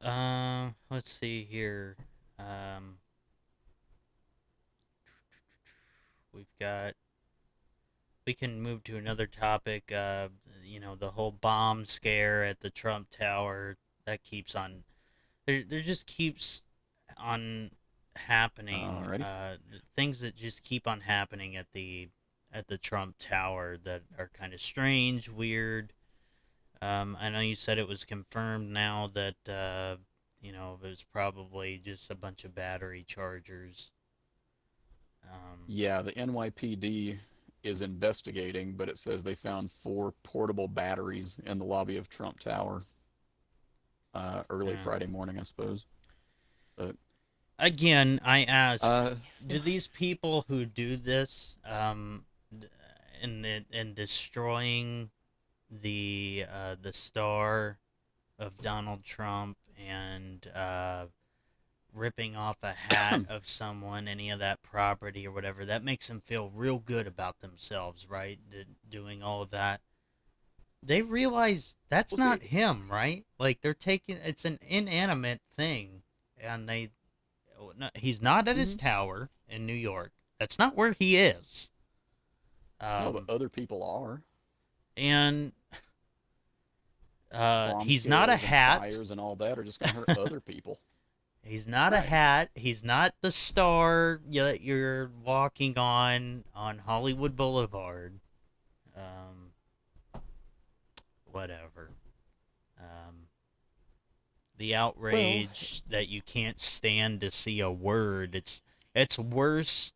Let's see here. Um, we've got. We can move to another topic. The whole bomb scare at the Trump Tower that keeps on. There just keeps on happening. Alrighty. Things that just keep on happening at the Trump Tower that are kind of strange, weird. I know you said it was confirmed now that it was probably just a bunch of battery chargers. Um, Yeah, the NYPD is investigating, but it says they found four portable batteries in the lobby of Trump Tower early yeah. Friday morning, I suppose. But Again, I ask, yeah, do these people who do this, in destroying the star of Donald Trump and ripping off a hat of someone, any of that property or whatever, that makes them feel real good about themselves, right? Doing all of that. They realize that's we'll see. not him, right? Like they're taking it's an inanimate thing, and no, he's not at his Hmm. tower in New York. That's not where he is. No, but Um, other people are. and Bomb he's not a scares and hat. fires and all that are just going to hurt other people. He's not a Right. hat. He's not the star that you're walking on Hollywood Boulevard. Um, whatever. Um, the Well, outrage that you can't stand to see a word. It's worse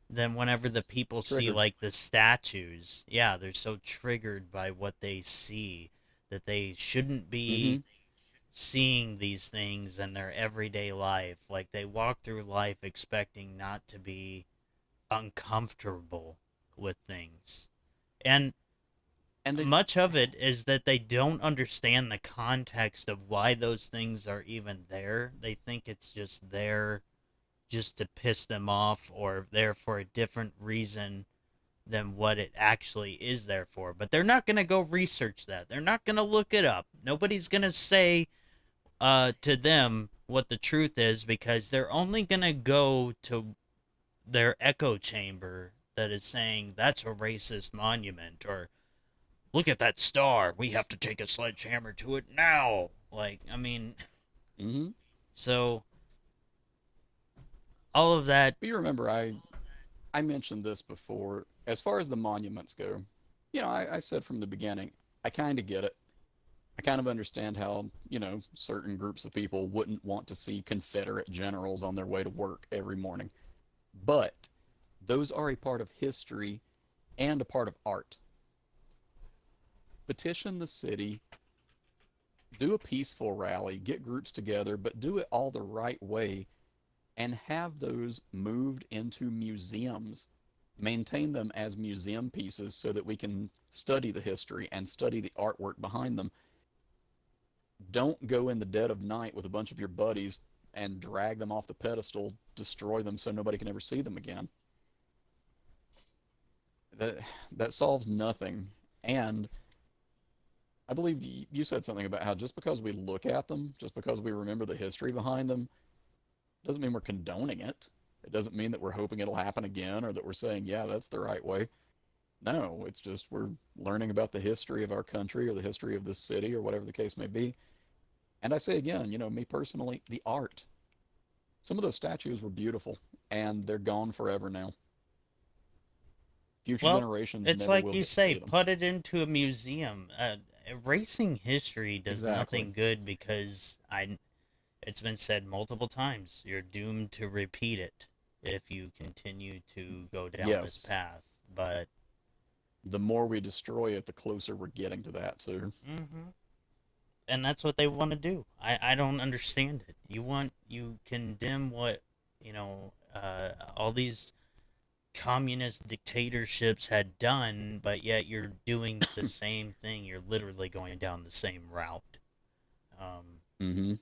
than whenever the people see triggered. like the statues. Yeah, they're so triggered by what they see that they shouldn't Hmm. be seeing these things in their everyday life. Like they walk through life expecting not to be uncomfortable with things. And And they, much of it is that they don't understand the context of why those things are even there. They think it's just there just to piss them off or there for a different reason than what it actually is there for. But they're not going to go research that. They're not going to look it up. Nobody's going to say to them what the truth is because they're only going to go to their echo chamber that is saying that's a racist monument or look at that star. We have to take a sledgehammer to it now. Like, I mean, hmm so all of that. you remember I mentioned this before. As far as the monuments go, I said from the beginning, I kind of get it. I kind of understand how, certain groups of people wouldn't want to see Confederate generals on their way to work every morning. But those are a part of history and a part of art. Petition the city, do a peaceful rally, get groups together, but do it all the right way and have those moved into museums. Maintain them as museum pieces so that we can study the history and study the artwork behind them. Don't go in the dead of night with a bunch of your buddies and drag them off the pedestal, destroy them so nobody can ever see them again. That that solves nothing. And I believe you said something about how just because we look at them, just because we remember the history behind them, doesn't mean we're condoning it. It doesn't mean that we're hoping it'll happen again or that we're saying, yeah, that's the right way. No, it's just we're learning about the history of our country or the history of this city or whatever the case may be. And I say again, me personally, the art. Some of those statues were beautiful and they're gone forever now. Future Well, generations it's never like will you get to say, see them. put it into a museum. Erasing history does Exactly. nothing good because it's been said multiple times. You're doomed to repeat it if you continue to go down this Yes. path. But The more we destroy it, the closer we're getting to that too. mm-hmm. And that's what they want to do. I don't understand it. You condemn what all these communist dictatorships had done, but yet you're doing the same thing. You're literally going down the same route. Um, Mm-hmm.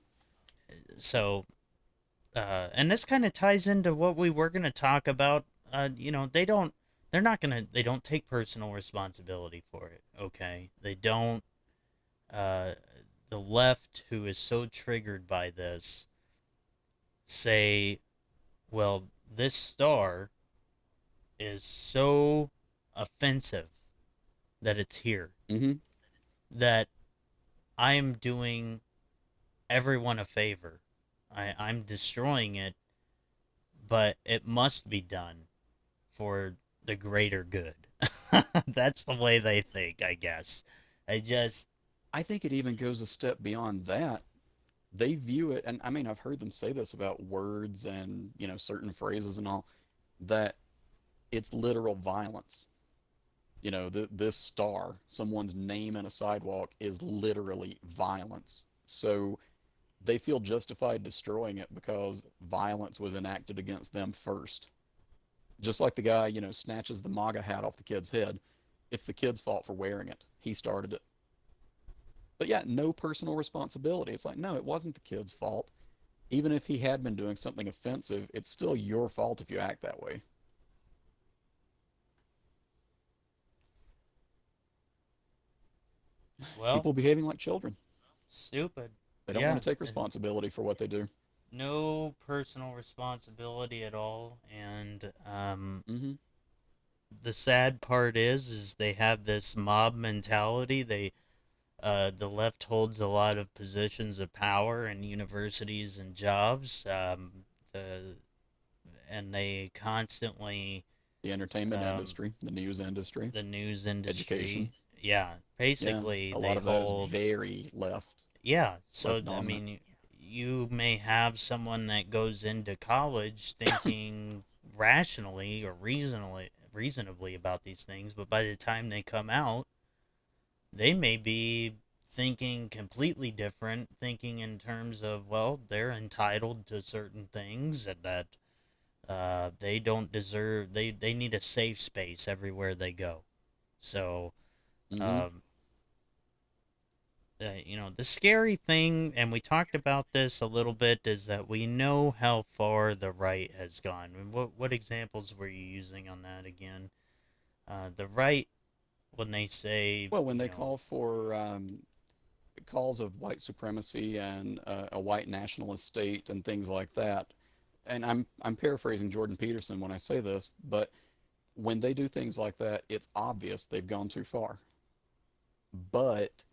and this kind of ties into what we were going to talk about. They're not going to, they don't take personal responsibility for it. Okay. They don't, uh, the left, who is so triggered by this, say, well, this star is so offensive that it's here, Mm-hmm. that I am doing everyone a favor. I'm destroying it, but it must be done for the greater good. That's the way they think, I guess. I just, I think it even goes a step beyond that. They view it, and I mean, I've heard them say this about words and, certain phrases and all, that it's literal violence. This star, someone's name in a sidewalk, is literally violence. So they feel justified destroying it because violence was enacted against them first. Just like the guy, snatches the MAGA hat off the kid's head. It's the kid's fault for wearing it. He started it. But yeah, no personal responsibility. It's like, no, it wasn't the kid's fault. Even if he had been doing something offensive, it's still your fault if you act that way. well, People behaving like children. stupid. They don't Yeah, want to take responsibility for what they do. no personal responsibility at all. And Mm-hmm. the sad part is they have this mob mentality. The left holds a lot of positions of power in universities and jobs. And they constantly, The entertainment um, industry, the news industry, the news education. industry, yeah, Yeah, basically a lot they of that is hold, very yeah. So left I dominant. mean, you may have someone that goes into college thinking rationally or reasonably about these things, but by the time they come out, they may be thinking completely different, thinking in terms of, well, they're entitled to certain things, and that they don't deserve, they need a safe space everywhere they go. So, Mm-hmm. um, the scary thing, and we talked about this a little bit, is that we know how far the right has gone. I mean, what examples were you using on that again? The right, when they say, Well, when they call for calls of white supremacy and a white nationalist state and things like that, and I'm paraphrasing Jordan Peterson when I say this, but when they do things like that, it's obvious they've gone too far. But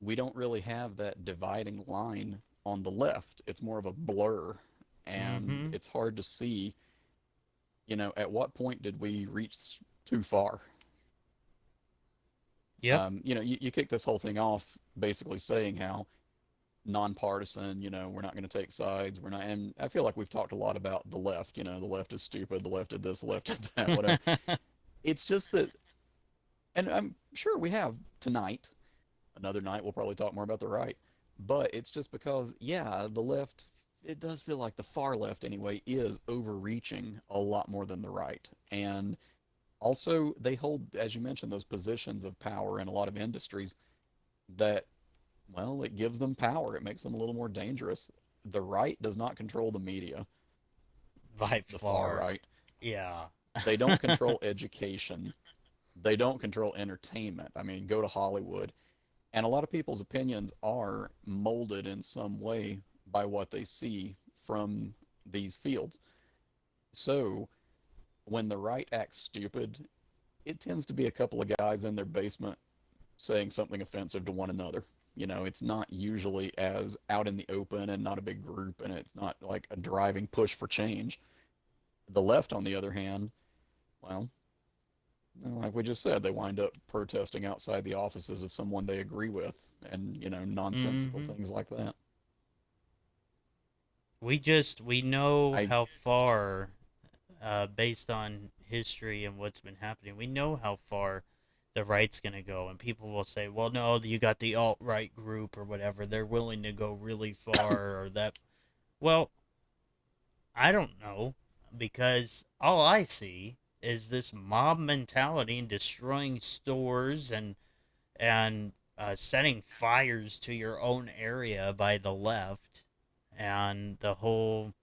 we don't really have that dividing line on the left. It's more of a blur, and mm-hmm, it's hard to see, at what point did we reach too far? yep, You kick this whole thing off basically saying how nonpartisan, we're not going to take sides. We're not, and I feel like we've talked a lot about the left, the left is stupid, the left did this, the left did that, whatever. It's just that, and I'm sure we have tonight. Another night, we'll probably talk more about the right. But it's just because, yeah, the left, it does feel like the far left anyway, is overreaching a lot more than the right. And also, they hold, as you mentioned, those positions of power in a lot of industries that, well, it gives them power. It makes them a little more dangerous. The right does not control the media, by the far far, right. yeah. They don't control education. They don't control entertainment. I mean, go to Hollywood. And a lot of people's opinions are molded in some way by what they see from these fields. So when the right acts stupid, it tends to be a couple of guys in their basement saying something offensive to one another. It's not usually as out in the open and not a big group, and it's not like a driving push for change. The left, on the other hand, well, like we just said, they wind up protesting outside the offices of someone they agree with and, nonsensical Mm-hmm. things like that. We know I how far, based on history and what's been happening, we know how far the right's going to go. And people will say, well, no, you got the alt right group or whatever. They're willing to go really far or that. Well, I don't know, because all I see is this mob mentality and destroying stores and setting fires to your own area by the left, and the whole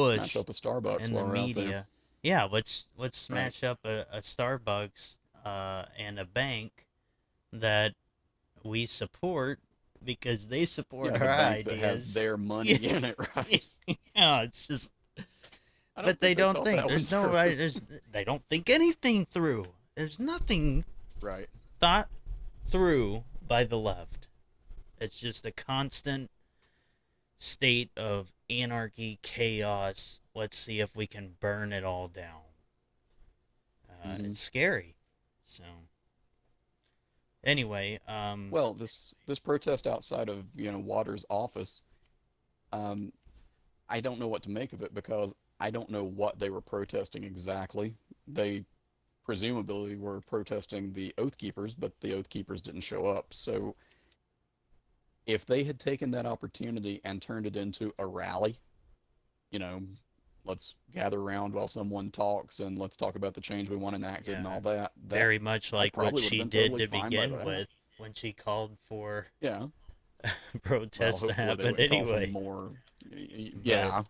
smash push up a Starbucks in the while we're out there. media. Yeah, let's Right. smash up a Starbucks and a bank that we support because they support Yeah, the our bank that has ideas. their money Yeah, in it, right? it's just, I don't but they think they don't thought think. that one There's no through. right. They don't think anything through. There's nothing Right. thought through by the left. It's just a constant state of anarchy, chaos. Let's see if we can burn it all down. Hmm. It's scary. So anyway, Well, this protest outside of Waters' office, um, I don't know what to make of it because I don't know what they were protesting exactly. They presumably were protesting the Oath Keepers, but the Oath Keepers didn't show up. So if they had taken that opportunity and turned it into a rally, you know, let's gather around while someone talks and let's talk about the change we want enacted and yeah, all that, that very much I like what probably would have she been did totally to fine by begin that. with when she called for Yeah. Well, protests to hopefully they happen wouldn't call for anyway. more. But Yeah.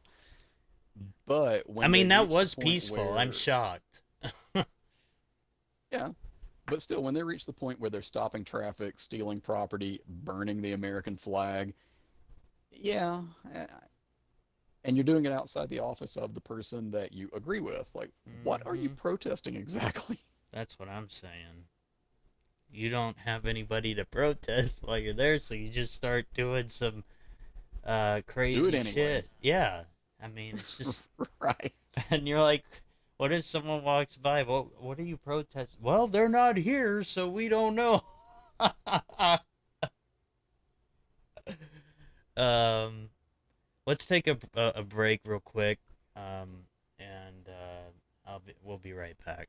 But I when they mean, that reach the was point peaceful. I'm where, shocked. yeah, but still, when they reach the point where they're stopping traffic, stealing property, burning the American flag, yeah, and you're doing it outside the office of the person that you agree with. Like, what are you Hmm. protesting exactly? That's what I'm saying. You don't have anybody to protest while you're there, so you just start doing some Do it crazy anyway. shit. Yeah. I mean, it's just, Right. and you're like, what if someone walks by? What are you protesting? Well, they're not here, so we don't know. um, let's take a break real quick. And we'll be right back.